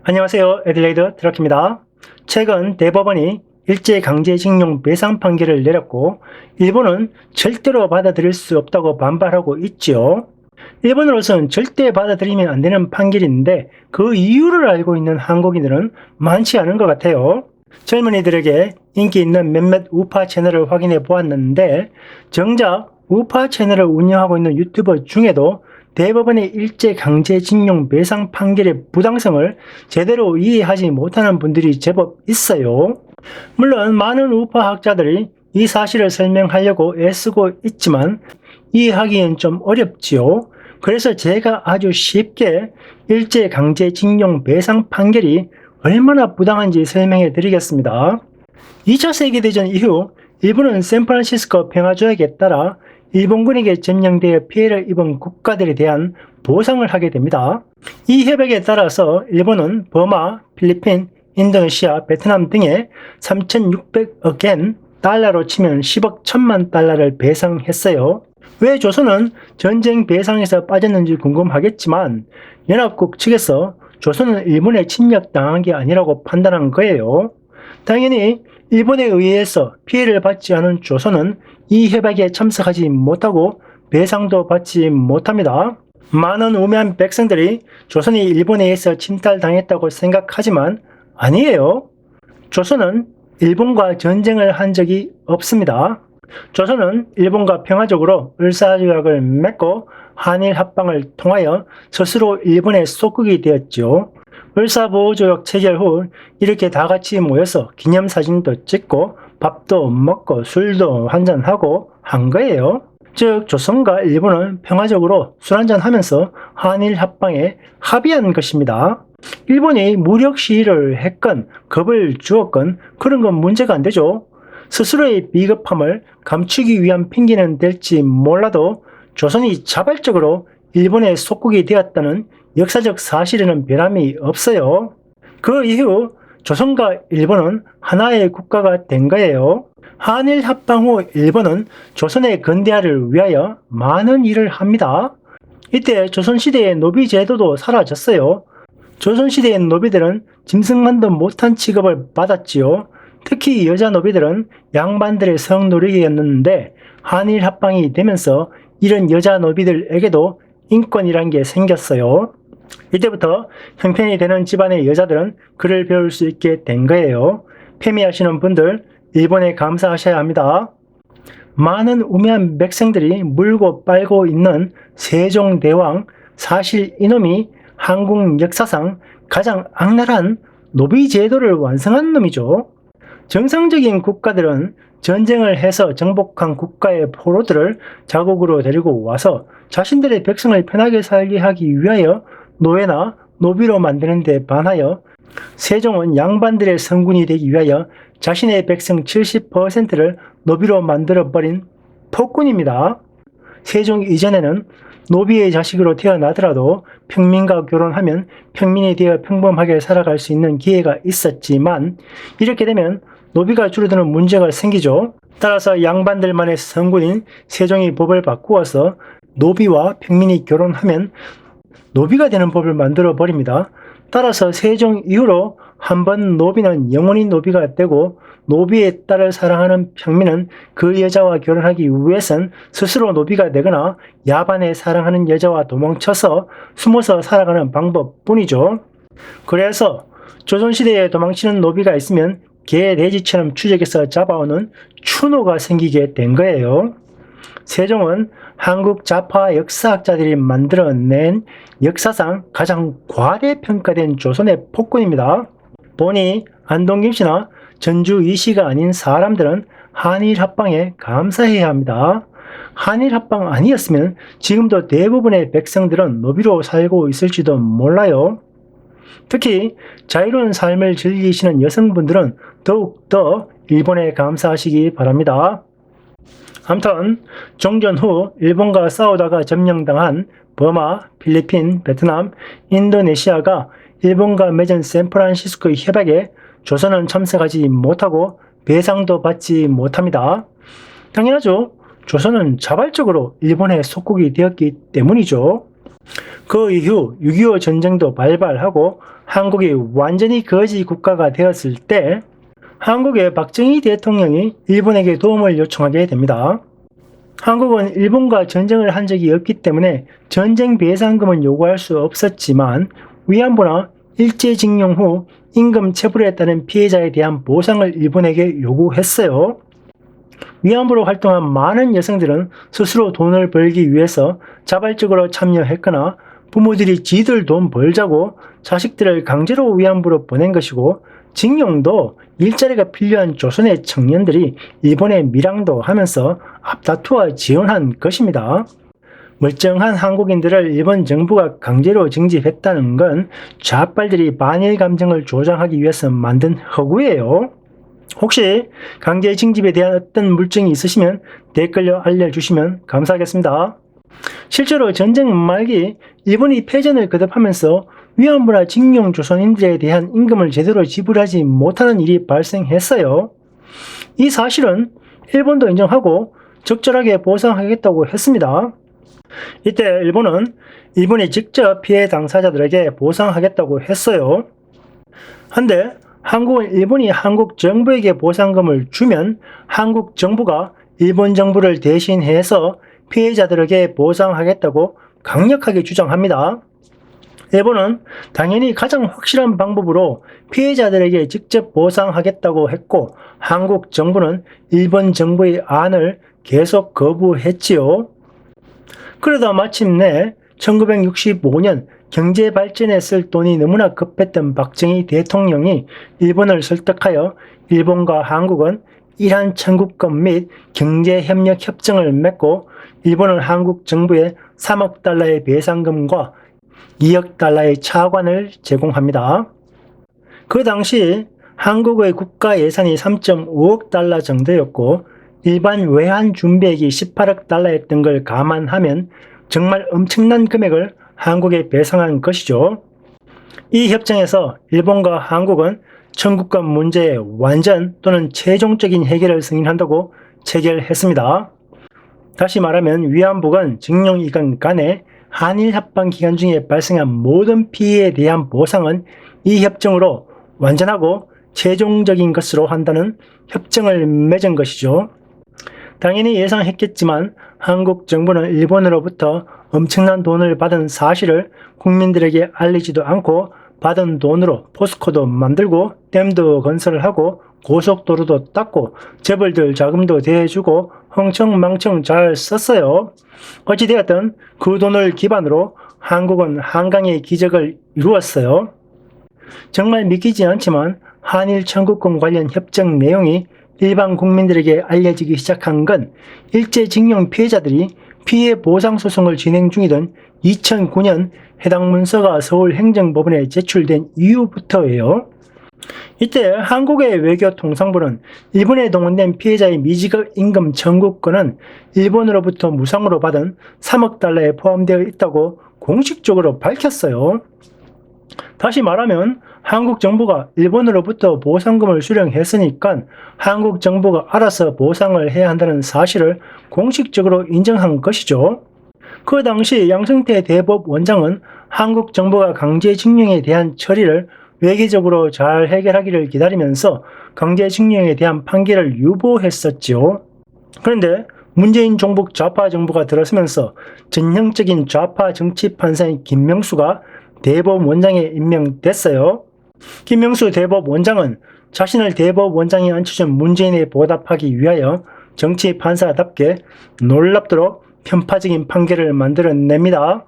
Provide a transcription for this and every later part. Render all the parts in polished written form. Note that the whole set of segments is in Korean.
안녕하세요. 애들레이드 트럭입니다. 최근 대법원이 일제강제징용 배상 판결을 내렸고 일본은 절대로 받아들일 수 없다고 반발하고 있지요. 일본으로서는 절대 받아들이면 안 되는 판결인데 그 이유를 알고 있는 한국인들은 많지 않은 것 같아요. 젊은이들에게 인기 있는 몇몇 우파 채널을 확인해 보았는데 정작 우파 채널을 운영하고 있는 유튜버 중에도 대법원의 일제강제징용 배상 판결의 부당성을 제대로 이해하지 못하는 분들이 제법 있어요. 물론 많은 우파학자들이 이 사실을 설명하려고 애쓰고 있지만 이해하기엔 좀 어렵지요. 그래서 제가 아주 쉽게 일제강제징용 배상 판결이 얼마나 부당한지 설명해 드리겠습니다. 2차 세계대전 이후 일본은 샌프란시스코 평화조약에 따라 일본군에게 점령되어 피해를 입은 국가들에 대한 보상을 하게 됩니다. 이 협약에 따라서 일본은 버마, 필리핀, 인도네시아, 베트남 등에 3,600억엔 달러로 치면 10억 1천만 달러를 배상했어요. 왜 조선은 전쟁 배상에서 빠졌는지 궁금하겠지만 연합국 측에서 조선은 일본에 침략당한 게 아니라고 판단한 거예요. 당연히 일본에 의해서 피해를 받지 않은 조선은 이 협약에 참석하지 못하고 배상도 받지 못합니다. 많은 우매한 백성들이 조선이 일본에 의해서 침탈당했다고 생각하지만 아니에요. 조선은 일본과 전쟁을 한 적이 없습니다. 조선은 일본과 평화적으로 을사조약을 맺고 한일 합방을 통하여 스스로 일본의 속국이 되었죠. 을사보호조약 체결 후 이렇게 다 같이 모여서 기념사진도 찍고 밥도 먹고 술도 한잔하고 한 거예요. 즉 조선과 일본은 평화적으로 술 한잔하면서 한일 합방에 합의한 것입니다. 일본이 무력 시위를 했건 겁을 주었건 그런 건 문제가 안 되죠. 스스로의 비겁함을 감추기 위한 핑계는 될지 몰라도 조선이 자발적으로 일본의 속국이 되었다는 역사적 사실에는 변함이 없어요. 그 이후 조선과 일본은 하나의 국가가 된 거예요. 한일 합방 후 일본은 조선의 근대화를 위하여 많은 일을 합니다. 이때 조선시대의 노비 제도도 사라졌어요. 조선시대의 노비들은 짐승만도 못한 취급을 받았지요. 특히 여자 노비들은 양반들의 성노리개였는데 한일 합방이 되면서 이런 여자 노비들에게도 인권이란 게 생겼어요. 이때부터 형편이 되는 집안의 여자들은 글을 배울 수 있게 된 거예요. 패미하시는 분들 일본에 감사하셔야 합니다. 많은 우매한 백성들이 물고 빨고 있는 세종대왕, 사실 이놈이 한국 역사상 가장 악랄한 노비 제도를 완성한 놈이죠. 정상적인 국가들은 전쟁을 해서 정복한 국가의 포로들을 자국으로 데리고 와서 자신들의 백성을 편하게 살게 하기 위하여 노예나 노비로 만드는 데 반하여 세종은 양반들의 성군이 되기 위하여 자신의 백성 70%를 노비로 만들어버린 폭군입니다. 세종 이전에는 노비의 자식으로 태어나더라도 평민과 결혼하면 평민이 되어 평범하게 살아갈 수 있는 기회가 있었지만 이렇게 되면 노비가 줄어드는 문제가 생기죠. 따라서 양반들만의 성군인 세종이 법을 바꾸어서 노비와 평민이 결혼하면 노비가 되는 법을 만들어 버립니다. 따라서 세종 이후로 한 번 노비는 영원히 노비가 되고 노비의 딸을 사랑하는 평민은 그 여자와 결혼하기 위해선 스스로 노비가 되거나 야반에 사랑하는 여자와 도망쳐서 숨어서 살아가는 방법뿐이죠. 그래서 조선시대에 도망치는 노비가 있으면 개 돼지처럼 추적해서 잡아오는 추노가 생기게 된 거예요. 세종은 한국 좌파 역사학자들이 만들어낸 역사상 가장 과대평가된 조선의 폭군입니다. 보니 안동 김씨나 전주 이씨가 아닌 사람들은 한일 합방에 감사해야 합니다. 한일 합방 아니었으면 지금도 대부분의 백성들은 노비로 살고 있을지도 몰라요. 특히 자유로운 삶을 즐기시는 여성분들은 더욱더 일본에 감사하시기 바랍니다. 아무튼 종전 후 일본과 싸우다가 점령당한 버마, 필리핀, 베트남, 인도네시아가 일본과 맺은 샌프란시스코 협약에 조선은 참석하지 못하고 배상도 받지 못합니다. 당연하죠. 조선은 자발적으로 일본의 속국이 되었기 때문이죠. 그 이후 6.25 전쟁도 발발하고 한국이 완전히 거지 국가가 되었을 때 한국의 박정희 대통령이 일본에게 도움을 요청하게 됩니다. 한국은 일본과 전쟁을 한 적이 없기 때문에 전쟁 배상금은 요구할 수 없었지만 위안부나 일제징용 후 임금 체불에 따른 피해자에 대한 보상을 일본에게 요구했어요. 위안부로 활동한 많은 여성들은 스스로 돈을 벌기 위해서 자발적으로 참여했거나 부모들이 지들 돈 벌자고 자식들을 강제로 위안부로 보낸 것이고, 징용도 일자리가 필요한 조선의 청년들이 일본에 밀항도 하면서 앞다투어 지원한 것입니다. 멀쩡한 한국인들을 일본 정부가 강제로 징집했다는 건 좌빨들이 반일 감정을 조장하기 위해서 만든 허구예요. 혹시 강제 징집에 대한 어떤 물증이 있으시면 댓글로 알려주시면 감사하겠습니다. 실제로 전쟁 말기 일본이 패전을 거듭하면서 위안부나 징용 조선인들에 대한 임금을 제대로 지불하지 못하는 일이 발생했어요. 이 사실은 일본도 인정하고 적절하게 보상하겠다고 했습니다. 이때 일본은 일본이 직접 피해 당사자들에게 보상하겠다고 했어요. 한데 한국은 일본이 한국 정부에게 보상금을 주면 한국 정부가 일본 정부를 대신해서 피해자들에게 보상하겠다고 강력하게 주장합니다. 일본은 당연히 가장 확실한 방법으로 피해자들에게 직접 보상하겠다고 했고, 한국 정부는 일본 정부의 안을 계속 거부했지요. 그러다 마침내 1965년 경제 발전에 쓸 돈이 너무나 급했던 박정희 대통령이 일본을 설득하여 일본과 한국은 이란 청구권 및 경제협력협정을 맺고 일본은 한국 정부에 3억 달러의 배상금과 2억 달러의 차관을 제공합니다. 그 당시 한국의 국가 예산이 3.5억 달러 정도였고 일반 외환 준비액이 18억 달러였던 걸 감안하면 정말 엄청난 금액을 한국에 배상한 것이죠. 이 협정에서 일본과 한국은 청구권 문제의 완전 또는 최종적인 해결을 승인한다고 체결했습니다. 다시 말하면 위안부건 징용이건 간에 한일 합방 기간 중에 발생한 모든 피해에 대한 보상은 이 협정으로 완전하고 최종적인 것으로 한다는 협정을 맺은 것이죠. 당연히 예상했겠지만 한국 정부는 일본으로부터 엄청난 돈을 받은 사실을 국민들에게 알리지도 않고 받은 돈으로 포스코도 만들고 댐도 건설을 하고 고속도로도 닦고 재벌들 자금도 대주고 흥청망청 잘 썼어요. 어찌되었든 그 돈을 기반으로 한국은 한강의 기적을 이루었어요. 정말 믿기지 않지만 한일 청구권 관련 협정 내용이 일반 국민들에게 알려지기 시작한 건 일제징용 피해자들이 피해 보상 소송을 진행 중이던 2009년 해당 문서가 서울행정법원에 제출된 이후부터예요. 이때 한국의 외교통상부는 일본에 동원된 피해자의 미지급 임금 청구권은 일본으로부터 무상으로 받은 3억 달러에 포함되어 있다고 공식적으로 밝혔어요. 다시 말하면 한국 정부가 일본으로부터 보상금을 수령했으니까 한국 정부가 알아서 보상을 해야 한다는 사실을 공식적으로 인정한 것이죠. 그 당시 양승태 대법원장은 한국 정부가 강제징용에 대한 처리를 외교적으로 잘 해결하기를 기다리면서 강제징용에 대한 판결을 유보했었지요. 그런데 문재인 종북 좌파 정부가 들어서면서 전형적인 좌파 정치 판사인 김명수가 대법원장에 임명됐어요. 김명수 대법원장은 자신을 대법원장에 앉혀준 문재인에 보답하기 위하여 정치 판사답게 놀랍도록 편파적인 판결을 만들어냅니다.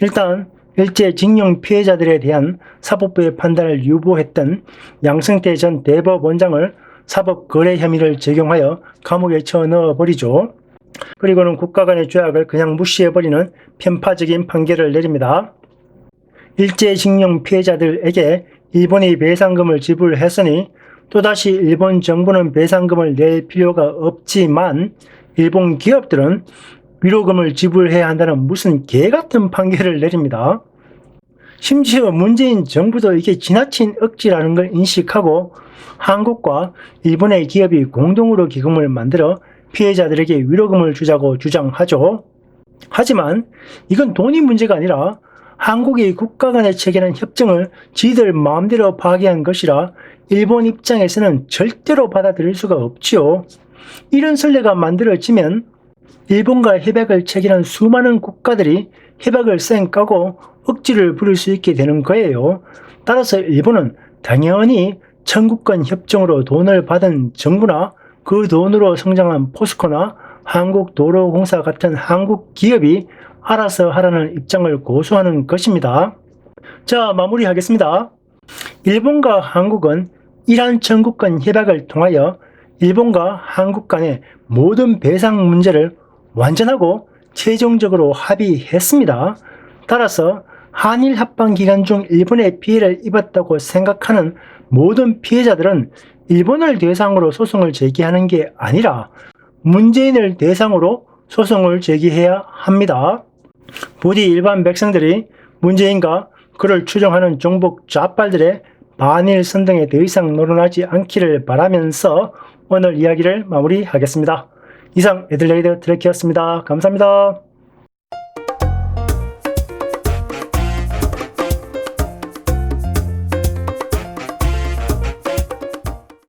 일단 일제징용 피해자들에 대한 사법부의 판단을 유보했던 양승태 전 대법원장을 사법거래 혐의를 적용하여 감옥에 쳐넣어버리죠. 그리고는 국가 간의 조약을 그냥 무시해버리는 편파적인 판결을 내립니다. 일제징용 피해자들에게 일본이 배상금을 지불했으니 또다시 일본 정부는 배상금을 낼 필요가 없지만 일본 기업들은 위로금을 지불해야 한다는 무슨 개같은 판결을 내립니다. 심지어 문재인 정부도 이게 지나친 억지라는 걸 인식하고 한국과 일본의 기업이 공동으로 기금을 만들어 피해자들에게 위로금을 주자고 주장하죠. 하지만 이건 돈이 문제가 아니라 한국이 국가 간에 체결한 협정을 지들 마음대로 파기한 것이라 일본 입장에서는 절대로 받아들일 수가 없지요. 이런 선례가 만들어지면 일본과 협약을 체결한 수많은 국가들이 협약을 쌩까고 억지를 부릴 수 있게 되는 거예요. 따라서 일본은 당연히 청구권 협정으로 돈을 받은 정부나 그 돈으로 성장한 포스코나 한국도로공사 같은 한국 기업이 알아서 하라는 입장을 고수하는 것입니다. 자, 마무리하겠습니다. 일본과 한국은 이란 청구권 협약을 통하여 일본과 한국 간의 모든 배상 문제를 완전하고 최종적으로 합의했습니다. 따라서 한일 합방 기간 중 일본의 피해를 입었다고 생각하는 모든 피해자들은 일본을 대상으로 소송을 제기하는 게 아니라 문재인을 대상으로 소송을 제기해야 합니다. 부디 일반 백성들이 문재인과 그를 추종하는 종북 좌빨들의 반일 선동에 더 이상 노론하지 않기를 바라면서 오늘 이야기를 마무리하겠습니다. 이상 애들레이드 트래키였습니다. 감사합니다.